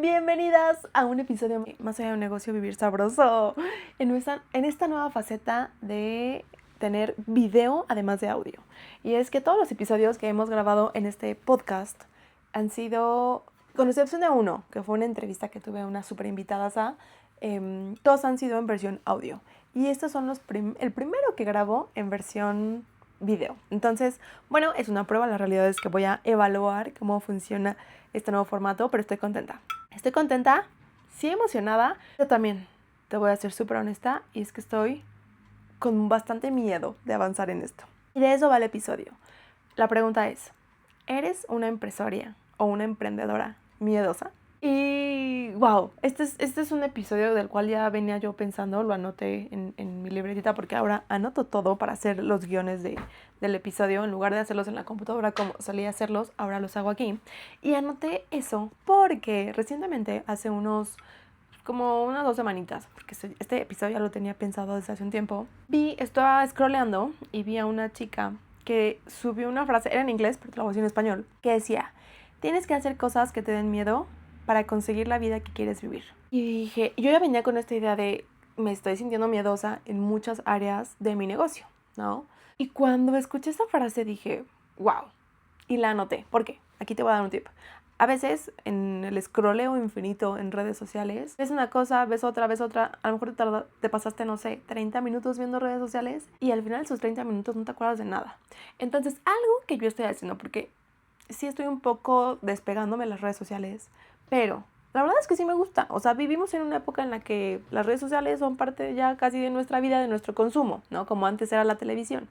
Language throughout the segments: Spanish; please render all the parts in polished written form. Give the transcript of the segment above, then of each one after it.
Bienvenidas a un episodio más allá de un negocio, vivir sabroso. En esta nueva faceta de tener video además de audio. Y es que todos los episodios que hemos grabado en este podcast han sido, con excepción de uno, que fue una entrevista que tuve a una súper invitada, todos han sido en versión audio. Y estos son el primero que grabo en versión video. Entonces, bueno, es una prueba. La realidad es que voy a evaluar cómo funciona este nuevo formato, pero estoy contenta. Estoy contenta, sí emocionada, pero también te voy a ser súper honesta y es que estoy con bastante miedo de avanzar en esto. Y de eso va el episodio. La pregunta es, ¿eres una empresaria o una emprendedora miedosa? Y wow, este es un episodio del cual ya venía yo pensando, lo anoté en mi libretita porque ahora anoto todo para hacer los guiones del episodio. En lugar de hacerlos en la computadora como solía hacerlos, ahora los hago aquí. Y anoté eso porque recientemente, hace como unas 2 semanitas, porque este episodio ya lo tenía pensado desde hace un tiempo, estaba scrolleando y vi a una chica que subió una frase, era en inglés, pero te la voy a decir en español, que decía, tienes que hacer cosas que te den miedo para conseguir la vida que quieres vivir. Y dije, yo ya venía con esta idea de, me estoy sintiendo miedosa en muchas áreas de mi negocio, ¿no? Y cuando escuché esa frase dije, wow, y la anoté. ¿Por qué? Aquí te voy a dar un tip. A veces en el scrolleo infinito en redes sociales, ves una cosa, ves otra, a lo mejor te pasaste, no sé, 30 minutos viendo redes sociales y al final de esos 30 minutos no te acuerdas de nada. Entonces, algo que yo estoy haciendo, porque sí estoy un poco despegándome de las redes sociales, pero la verdad es que sí me gusta. O sea, vivimos en una época en la que las redes sociales son parte ya casi de nuestra vida, de nuestro consumo, ¿no? Como antes era la televisión.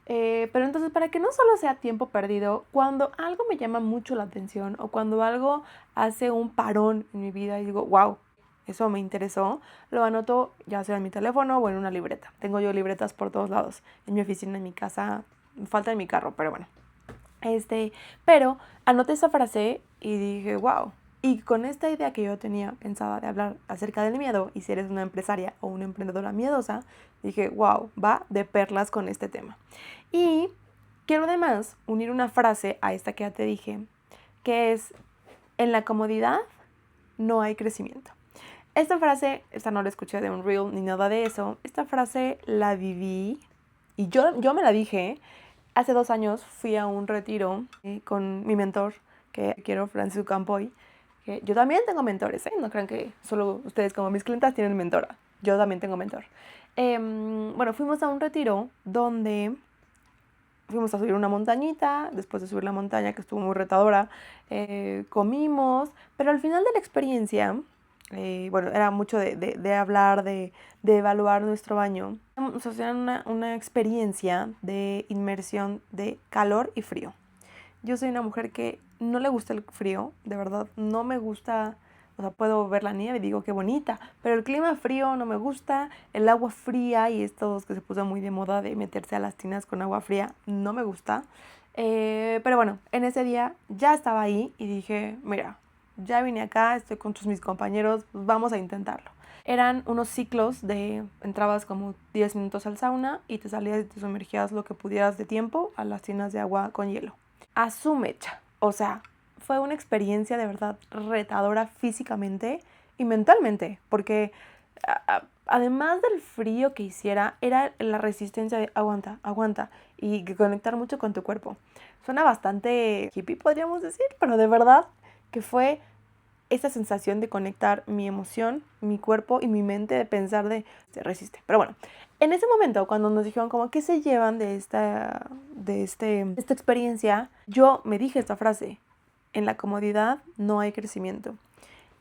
Pero entonces, para que no solo sea tiempo perdido, cuando algo me llama mucho la atención o cuando algo hace un parón en mi vida y digo, wow, eso me interesó, lo anoto ya sea en mi teléfono o en una libreta. Tengo yo libretas por todos lados, en mi oficina, en mi casa, falta en mi carro, pero bueno. Pero anoté esa frase y dije, wow. Y con esta idea que yo tenía pensada de hablar acerca del miedo, y si eres una empresaria o una emprendedora miedosa, dije, wow, va de perlas con este tema. Y quiero además unir una frase a esta que ya te dije, que es, en la comodidad no hay crecimiento. Esta frase, esta no la escuché de un reel ni nada de eso, esta frase la viví y yo me la dije. Hace 2 años fui a un retiro con mi mentor, que quiero, Francisco Campoy, que yo también tengo mentores, ¿eh? No crean que solo ustedes como mis clientas tienen mentora, yo también tengo mentor. Bueno, fuimos a un retiro donde fuimos a subir una montañita. Después de subir la montaña, que estuvo muy retadora, comimos, pero al final de la experiencia, bueno, era mucho de hablar, de evaluar nuestro baño. Nos hacían una experiencia de inmersión de calor y frío. Yo soy una mujer que no le gusta el frío, de verdad, no me gusta. O sea, puedo ver la nieve y digo qué bonita, pero el clima frío no me gusta, el agua fría y estos que se puso muy de moda de meterse a las tinas con agua fría, no me gusta. Pero bueno, en ese día ya estaba ahí y dije, mira, ya vine acá, estoy con todos mis compañeros, pues vamos a intentarlo. Eran unos ciclos de, entrabas como 10 minutos al sauna y te salías y te sumergías lo que pudieras de tiempo a las tinas de agua con hielo. A su mecha, o sea, fue una experiencia de verdad retadora físicamente y mentalmente, porque además del frío que hiciera, era la resistencia de aguanta, aguanta, y conectar mucho con tu cuerpo. Suena bastante hippie, podríamos decir, pero de verdad que fue esa sensación de conectar mi emoción, mi cuerpo y mi mente, de pensar de, se resiste. Pero bueno, en ese momento, cuando nos dijeron como qué se llevan de esta experiencia, yo me dije esta frase, en la comodidad no hay crecimiento.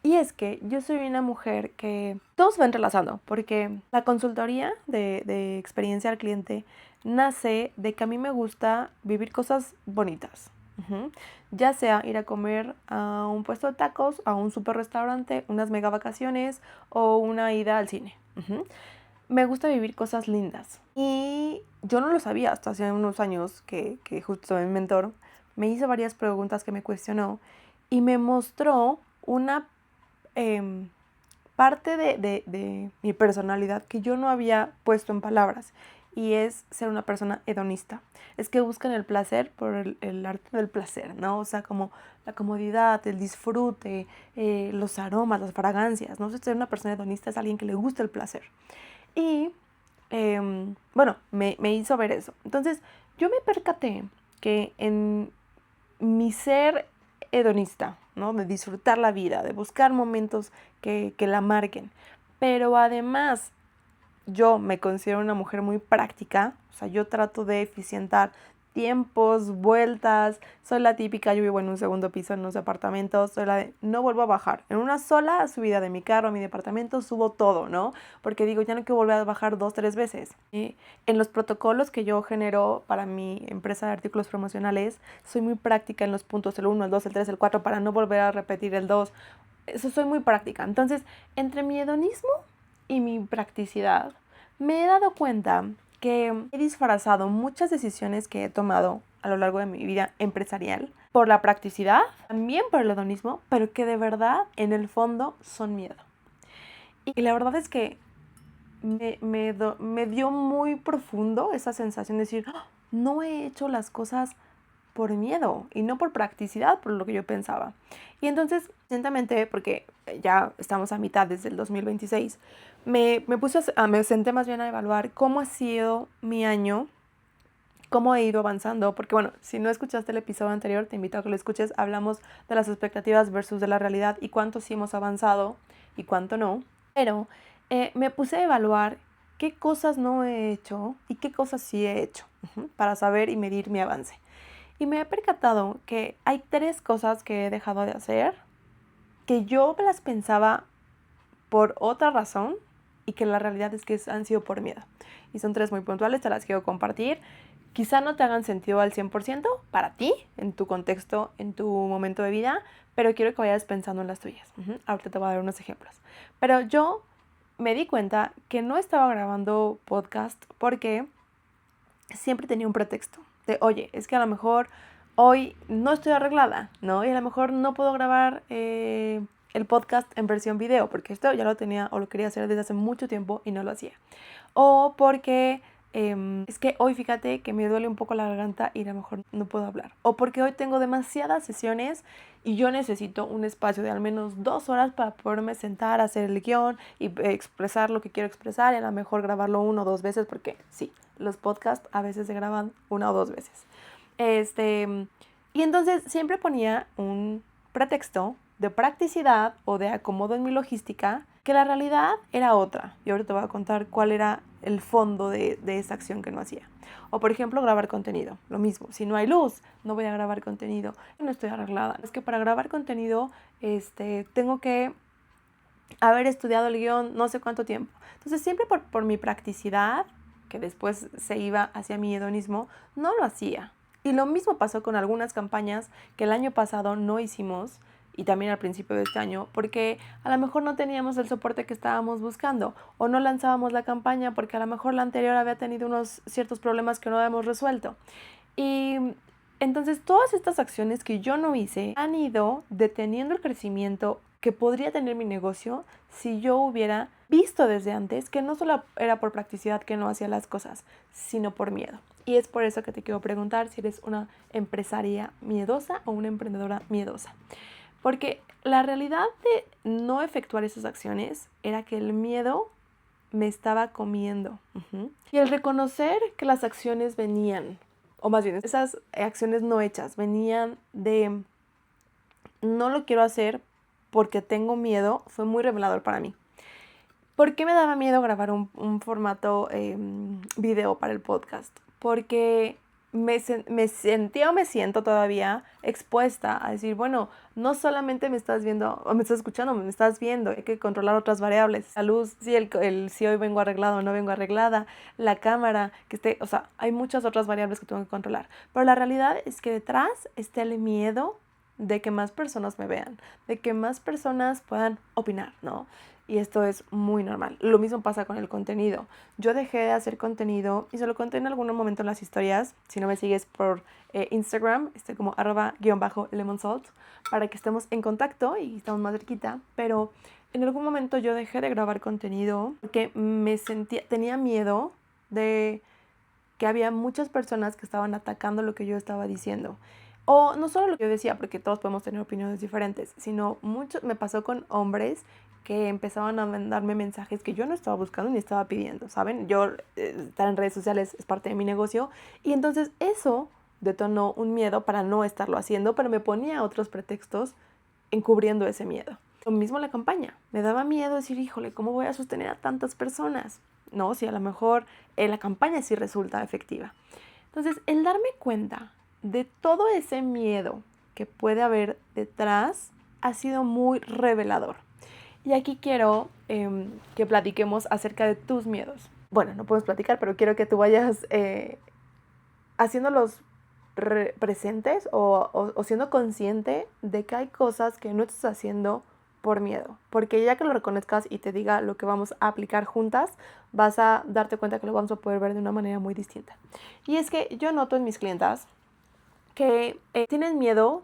Y es que yo soy una mujer que todo se va entrelazando, porque la consultoría de experiencia al cliente nace de que a mí me gusta vivir cosas bonitas. Ya sea ir a comer a un puesto de tacos, a un super restaurante, unas mega vacaciones o una ida al cine. Me gusta vivir cosas lindas. Y yo no lo sabía hasta hace unos años que justo mi mentor me hizo varias preguntas que me cuestionó y me mostró una parte de mi personalidad que yo no había puesto en palabras. y es ser una persona hedonista. Es que buscan el placer por el arte del placer, ¿no? O sea, como la comodidad, el disfrute, los aromas, las fragancias, ¿no? Ser una persona hedonista es alguien que le gusta el placer. Y, bueno, me hizo ver eso. Entonces, yo me percaté que en mi ser hedonista, ¿no? De disfrutar la vida, de buscar momentos que la marquen. Pero además, yo me considero una mujer muy práctica, o sea, yo trato de eficientar tiempos, vueltas, soy la típica, yo vivo en un segundo piso en unos departamentos, soy la de no vuelvo a bajar, en una sola subida de mi carro a mi departamento subo todo, ¿no? Porque digo, ya no quiero volver a bajar 2, 3 veces. Y en los protocolos que yo genero para mi empresa de artículos promocionales, soy muy práctica en los puntos, el 1, el 2, el 3, el 4, para no volver a repetir el 2. Eso soy muy práctica. Entonces, entre mi hedonismo y mi practicidad, me he dado cuenta que he disfrazado muchas decisiones que he tomado a lo largo de mi vida empresarial por la practicidad, también por el hedonismo, pero que de verdad en el fondo son miedo. Y la verdad es que me dio muy profundo esa sensación de decir, "Oh, no he hecho las cosas por miedo y no por practicidad, por lo que yo pensaba". Y entonces, recientemente, porque ya estamos a mitad desde el 2026, me senté más bien a evaluar cómo ha sido mi año, cómo he ido avanzando, porque bueno, si no escuchaste el episodio anterior, te invito a que lo escuches. Hablamos de las expectativas versus de la realidad y cuánto sí hemos avanzado y cuánto no. Pero me puse a evaluar qué cosas no he hecho y qué cosas sí he hecho, para saber y medir mi avance. Y me he percatado que hay 3 cosas que he dejado de hacer, que yo las pensaba por otra razón y que la realidad es que han sido por miedo. Y son 3 muy puntuales, te las quiero compartir. Quizá no te hagan sentido al 100% para ti, en tu contexto, en tu momento de vida, pero quiero que vayas pensando en las tuyas. Ahorita te voy a dar unos ejemplos. Pero yo me di cuenta que no estaba grabando podcast porque siempre tenía un pretexto de, oye, es que a lo mejor hoy no estoy arreglada, ¿no? Y a lo mejor no puedo grabar el podcast en versión video, porque esto ya lo tenía o lo quería hacer desde hace mucho tiempo y no lo hacía. O porque es que hoy fíjate que me duele un poco la garganta y a lo mejor no puedo hablar. O porque hoy tengo demasiadas sesiones y yo necesito un espacio de al menos 2 horas para poderme sentar, hacer el guión y expresar lo que quiero expresar y a lo mejor grabarlo 1 o 2 veces, porque sí, los podcasts a veces se graban 1 o 2 veces. Y entonces siempre ponía un pretexto de practicidad o de acomodo en mi logística, que la realidad era otra. Y ahora te voy a contar cuál era el fondo de esa acción que no hacía. O por ejemplo, grabar contenido. Lo mismo, si no hay luz, no voy a grabar contenido. No estoy arreglada. Es que para grabar contenido tengo que haber estudiado el guión no sé cuánto tiempo. Entonces siempre por mi practicidad, que después se iba hacia mi hedonismo, no lo hacía. Y lo mismo pasó con algunas campañas que el año pasado no hicimos y también al principio de este año, porque a lo mejor no teníamos el soporte que estábamos buscando o no lanzábamos la campaña porque a lo mejor la anterior había tenido unos ciertos problemas que no habíamos resuelto. Y entonces todas estas acciones que yo no hice han ido deteniendo el crecimiento que podría tener mi negocio si yo hubiera visto desde antes que no solo era por practicidad que no hacía las cosas, sino por miedo. Y es por eso que te quiero preguntar si eres una empresaria miedosa o una emprendedora miedosa. Porque la realidad de no efectuar esas acciones era que el miedo me estaba comiendo. Y el reconocer que las acciones venían, o más bien esas acciones no hechas, venían de no lo quiero hacer porque tengo miedo, fue muy revelador para mí. ¿Por qué me daba miedo grabar un formato video para el podcast? Porque me sentía o me siento todavía expuesta a decir, bueno, no solamente me estás viendo o me estás escuchando, me estás viendo, hay que controlar otras variables. La luz, si hoy vengo arreglada o no vengo arreglada, la cámara, o sea, hay muchas otras variables que tengo que controlar. Pero la realidad es que detrás está el miedo de que más personas me vean, de que más personas puedan opinar, ¿no? Y esto es muy normal. Lo mismo pasa con el contenido. Yo dejé de hacer contenido y se lo conté en algún momento en las historias. Si no me sigues por Instagram, como @_lemonsalt, para que estemos en contacto y estamos más cerquita. Pero en algún momento yo dejé de grabar contenido porque tenía miedo de que había muchas personas que estaban atacando lo que yo estaba diciendo. O no solo lo que yo decía, porque todos podemos tener opiniones diferentes, sino mucho me pasó con hombres que empezaban a mandarme mensajes que yo no estaba buscando ni estaba pidiendo, ¿saben? Yo, estar en redes sociales es parte de mi negocio, y entonces eso detonó un miedo para no estarlo haciendo, pero me ponía otros pretextos encubriendo ese miedo. Lo mismo la campaña. Me daba miedo decir, híjole, ¿cómo voy a sostener a tantas personas? No, si a lo mejor la campaña sí resulta efectiva. Entonces, el darme cuenta de todo ese miedo que puede haber detrás ha sido muy revelador. Y aquí quiero que platiquemos acerca de tus miedos. Bueno, no podemos platicar, pero quiero que tú vayas haciéndolos presentes o siendo consciente de que hay cosas que no estás haciendo por miedo. Porque ya que lo reconozcas y te diga lo que vamos a aplicar juntas, vas a darte cuenta que lo vamos a poder ver de una manera muy distinta. Y es que yo noto en mis clientas que tienen miedo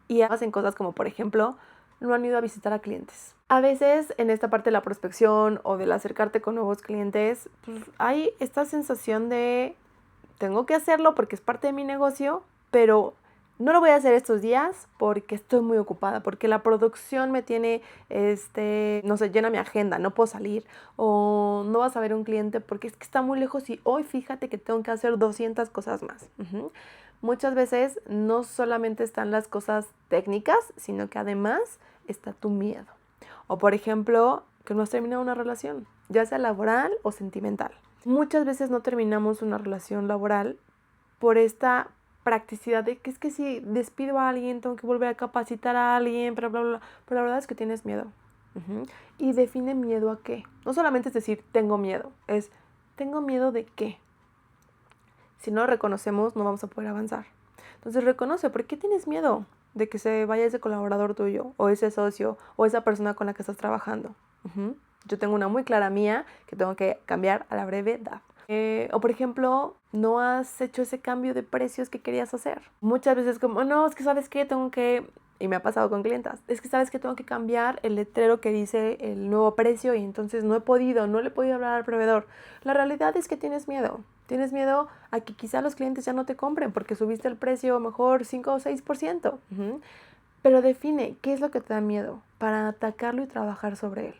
y hacen cosas como, por ejemplo, no han ido a visitar a clientes. A veces en esta parte de la prospección o del acercarte con nuevos clientes, pues hay esta sensación de tengo que hacerlo porque es parte de mi negocio, pero no lo voy a hacer estos días porque estoy muy ocupada, porque la producción me tiene, no sé, llena mi agenda, no puedo salir, o no vas a ver un cliente porque es que está muy lejos y hoy fíjate que tengo que hacer 200 cosas más. Muchas veces no solamente están las cosas técnicas, sino que además está tu miedo. O por ejemplo, que no has terminado una relación, ya sea laboral o sentimental. Muchas veces no terminamos una relación laboral por esta practicidad de que es que si despido a alguien, tengo que volver a capacitar a alguien, bla, bla, bla. Pero la verdad es que tienes miedo. Y define miedo a qué. No solamente es decir, tengo miedo, es ¿tengo miedo de qué? Si no lo reconocemos, no vamos a poder avanzar. Entonces reconoce, ¿por qué tienes miedo de que se vaya ese colaborador tuyo, o ese socio, o esa persona con la que estás trabajando? Yo tengo una muy clara mía que tengo que cambiar a la brevedad. O por ejemplo, no has hecho ese cambio de precios que querías hacer. Muchas veces como, no, es que ¿sabes qué? Tengo que, y me ha pasado con clientas, es que ¿sabes qué? Tengo que cambiar el letrero que dice el nuevo precio y entonces no le he podido hablar al proveedor. La realidad es que tienes miedo. Tienes miedo a que quizá los clientes ya no te compren porque subiste el precio mejor 5 o 6%. Pero define qué es lo que te da miedo para atacarlo y trabajar sobre él.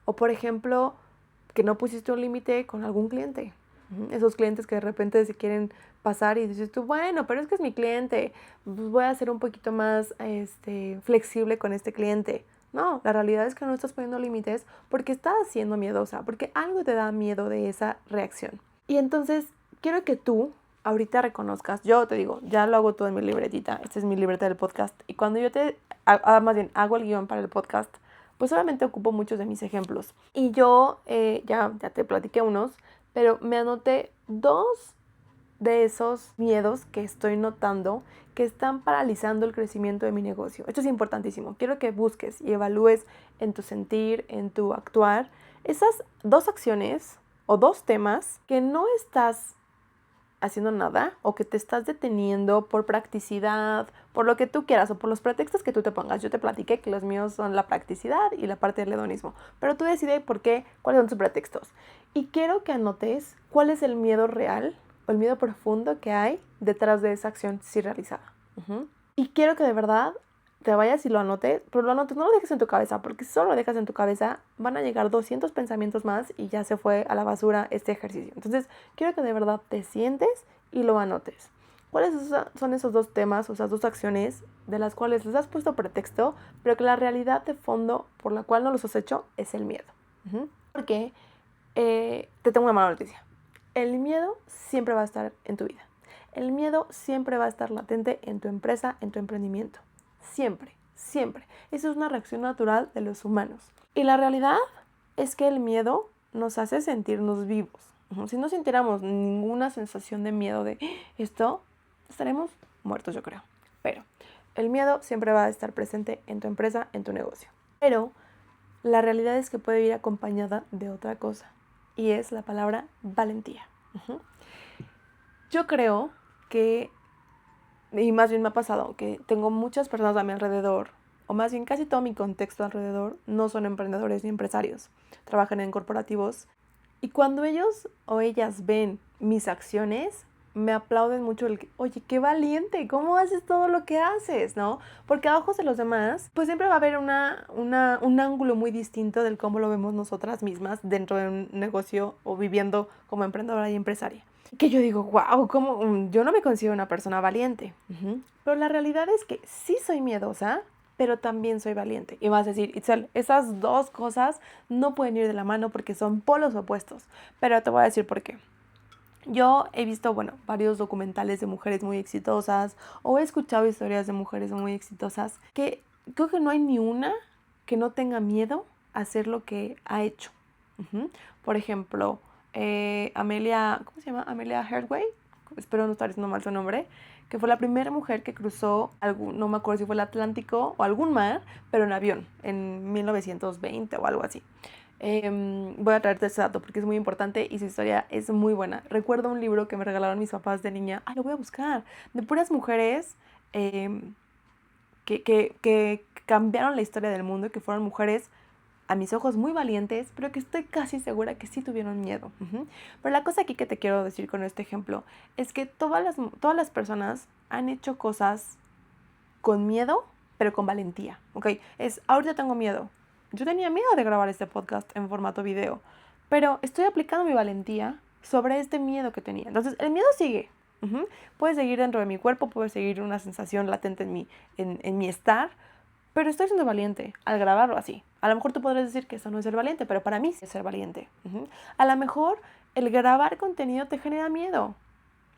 O por ejemplo, que no pusiste un límite con algún cliente. Esos clientes que de repente se quieren pasar y dices tú, bueno, pero es que es mi cliente, pues voy a ser un poquito más flexible con este cliente. No, la realidad es que no estás poniendo límites porque estás siendo miedosa, porque algo te da miedo de esa reacción. Y entonces quiero que tú ahorita reconozcas, yo te digo, ya lo hago todo en mi libretita, esta es mi libreta del podcast, y cuando yo más bien hago el guión para el podcast, pues solamente ocupo muchos de mis ejemplos. Y yo ya te platiqué unos, pero me anoté 2 de esos miedos que estoy notando que están paralizando el crecimiento de mi negocio. Esto es importantísimo. Quiero que busques y evalúes en tu sentir, en tu actuar, esas 2 acciones o 2 temas que no estás haciendo nada o que te estás deteniendo por practicidad, por lo que tú quieras o por los pretextos que tú te pongas. Yo te platiqué que los míos son la practicidad y la parte del hedonismo, pero tú decides por qué, cuáles son tus pretextos. Y quiero que anotes cuál es el miedo real o el miedo profundo que hay detrás de esa acción sí realizada. Y quiero que de verdad te vayas y lo anotes, pero lo anotes, no lo dejes en tu cabeza, porque si solo lo dejas en tu cabeza, van a llegar 200 pensamientos más y ya se fue a la basura este ejercicio. Entonces, quiero que de verdad te sientes y lo anotes. ¿Cuáles son esos 2 temas o esas 2 acciones de las cuales les has puesto pretexto, pero que la realidad de fondo por la cual no los has hecho es el miedo? Porque te tengo una mala noticia. El miedo siempre va a estar en tu vida. El miedo siempre va a estar latente en tu empresa, en tu emprendimiento. Siempre, siempre. Eso es una reacción natural de los humanos. Y la realidad es que el miedo nos hace sentirnos vivos. Si no sintiéramos ninguna sensación de miedo de esto, estaremos muertos, yo creo. Pero el miedo siempre va a estar presente en tu empresa, en tu negocio. Pero la realidad es que puede ir acompañada de otra cosa. Y es la palabra valentía. Yo creo que, y más bien me ha pasado, que tengo muchas personas a mi alrededor, o más bien casi todo mi contexto alrededor, no son emprendedores ni empresarios. Trabajan en corporativos. Y cuando ellos o ellas ven mis acciones, me aplauden mucho el que, oye, qué valiente, ¿cómo haces todo lo que haces? ¿No? Porque a ojos de los demás, pues siempre va a haber un ángulo muy distinto del cómo lo vemos nosotras mismas dentro de un negocio o viviendo como emprendedora y empresaria. Que yo digo, wow, ¿cómo? Yo no me considero una persona valiente. Pero la realidad es que sí soy miedosa, pero también soy valiente. Y vas a decir, Itzel, esas dos cosas no pueden ir de la mano porque son polos opuestos. Pero te voy a decir por qué. Yo he visto, varios documentales de mujeres muy exitosas o he escuchado historias de mujeres muy exitosas que creo que no hay ni una que no tenga miedo a hacer lo que ha hecho. Por ejemplo, Amelia, ¿cómo se llama? Amelia Earhart, espero no estar diciendo mal su nombre, que fue la primera mujer que cruzó, no me acuerdo si fue el Atlántico o algún mar, pero en avión, en 1920 o algo así. Voy a traerte ese dato porque es muy importante y su historia es muy buena. Recuerdo un libro que me regalaron mis papás de niña, lo voy a buscar, de puras mujeres que cambiaron la historia del mundo y que fueron mujeres a mis ojos muy valientes, pero que estoy casi segura que sí tuvieron miedo. Pero la cosa aquí que te quiero decir con este ejemplo es que todas las personas han hecho cosas con miedo, pero con valentía, ¿ok? Ahorita tengo miedo. Yo tenía miedo de grabar este podcast en formato video, pero estoy aplicando mi valentía sobre este miedo que tenía. Entonces, el miedo sigue. Puede seguir dentro de mi cuerpo, puede seguir una sensación latente en mi estar, pero estoy siendo valiente al grabarlo así. A lo mejor tú podrás decir que eso no es ser valiente, pero para mí sí es ser valiente. A lo mejor el grabar contenido te genera miedo,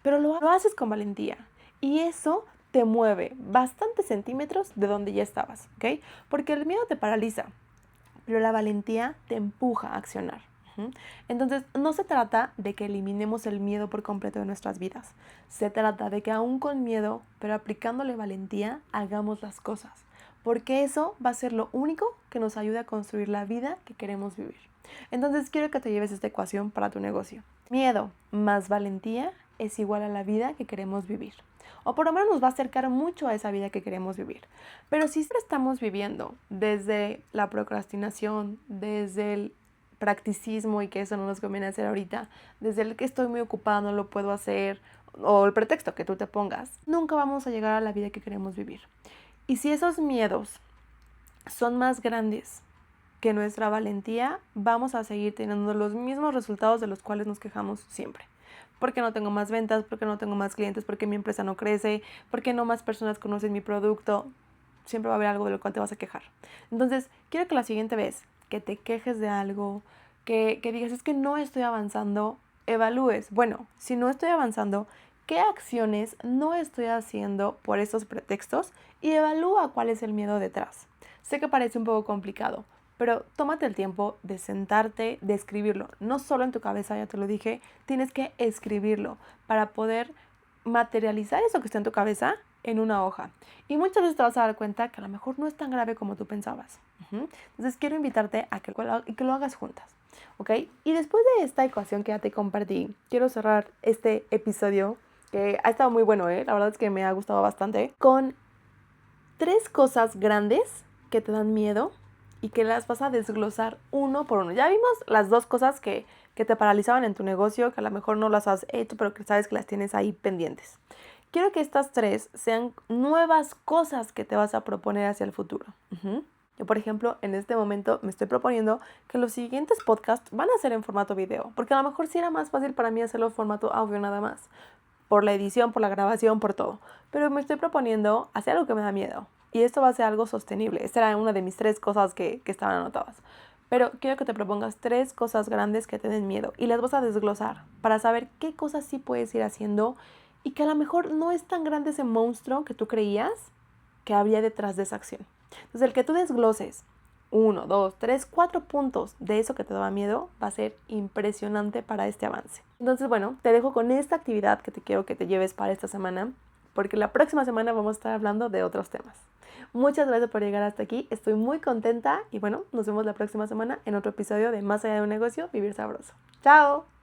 pero lo haces con valentía. Y eso te mueve bastantes centímetros de donde ya estabas, ¿ok? Porque el miedo te paraliza, pero la valentía te empuja a accionar. Entonces, no se trata de que eliminemos el miedo por completo de nuestras vidas. Se trata de que aún con miedo, pero aplicándole valentía, hagamos las cosas. Porque eso va a ser lo único que nos ayude a construir la vida que queremos vivir. Entonces, quiero que te lleves esta ecuación para tu negocio. Miedo más valentía es igual a la vida que queremos vivir. O por lo menos nos va a acercar mucho a esa vida que queremos vivir. Pero si siempre estamos viviendo desde la procrastinación, desde el practicismo y que eso no nos conviene hacer ahorita, desde el que estoy muy ocupada, no lo puedo hacer, o el pretexto que tú te pongas, nunca vamos a llegar a la vida que queremos vivir. Y si esos miedos son más grandes que nuestra valentía, vamos a seguir teniendo los mismos resultados de los cuales nos quejamos siempre. Porque no tengo más ventas, porque no tengo más clientes, porque mi empresa no crece, porque no más personas conocen mi producto. Siempre va a haber algo de lo cual te vas a quejar. Entonces, quiero que la siguiente vez que te quejes de algo, que digas, es que no estoy avanzando, evalúes. Bueno, si no estoy avanzando, ¿qué acciones no estoy haciendo por estos pretextos? Y evalúa cuál es el miedo detrás. Sé que parece un poco complicado, pero tómate el tiempo de sentarte, de escribirlo. No solo en tu cabeza, ya te lo dije, tienes que escribirlo para poder materializar eso que está en tu cabeza en una hoja. Y muchas veces te vas a dar cuenta que a lo mejor no es tan grave como tú pensabas. Entonces quiero invitarte a que lo hagas juntas, ¿ok? Y después de esta ecuación que ya te compartí, quiero cerrar este episodio, que ha estado muy bueno, la verdad es que me ha gustado bastante, con 3 cosas grandes que te dan miedo y que las vas a desglosar uno por uno. Ya vimos las 2 cosas que te paralizaban en tu negocio, que a lo mejor no las has hecho, pero que sabes que las tienes ahí pendientes. Quiero que estas 3 sean nuevas cosas que te vas a proponer hacia el futuro. Yo, por ejemplo, en este momento me estoy proponiendo que los siguientes podcasts van a ser en formato video, porque a lo mejor sí era más fácil para mí hacerlo en formato audio nada más, por la edición, por la grabación, por todo. Pero me estoy proponiendo hacer algo que me da miedo. Y esto va a ser algo sostenible. Esta era una de mis 3 cosas que estaban anotadas. Pero quiero que te propongas 3 cosas grandes que te den miedo y las vas a desglosar para saber qué cosas sí puedes ir haciendo y que a lo mejor no es tan grande ese monstruo que tú creías que había detrás de esa acción. Entonces, el que tú desgloses 1, 2, 3, 4 puntos de eso que te daba miedo va a ser impresionante para este avance. Entonces, bueno, te dejo con esta actividad que te quiero que te lleves para esta semana, porque la próxima semana vamos a estar hablando de otros temas. Muchas gracias por llegar hasta aquí, estoy muy contenta y bueno, nos vemos la próxima semana en otro episodio de Más allá de un negocio, vivir sabroso. ¡Chao!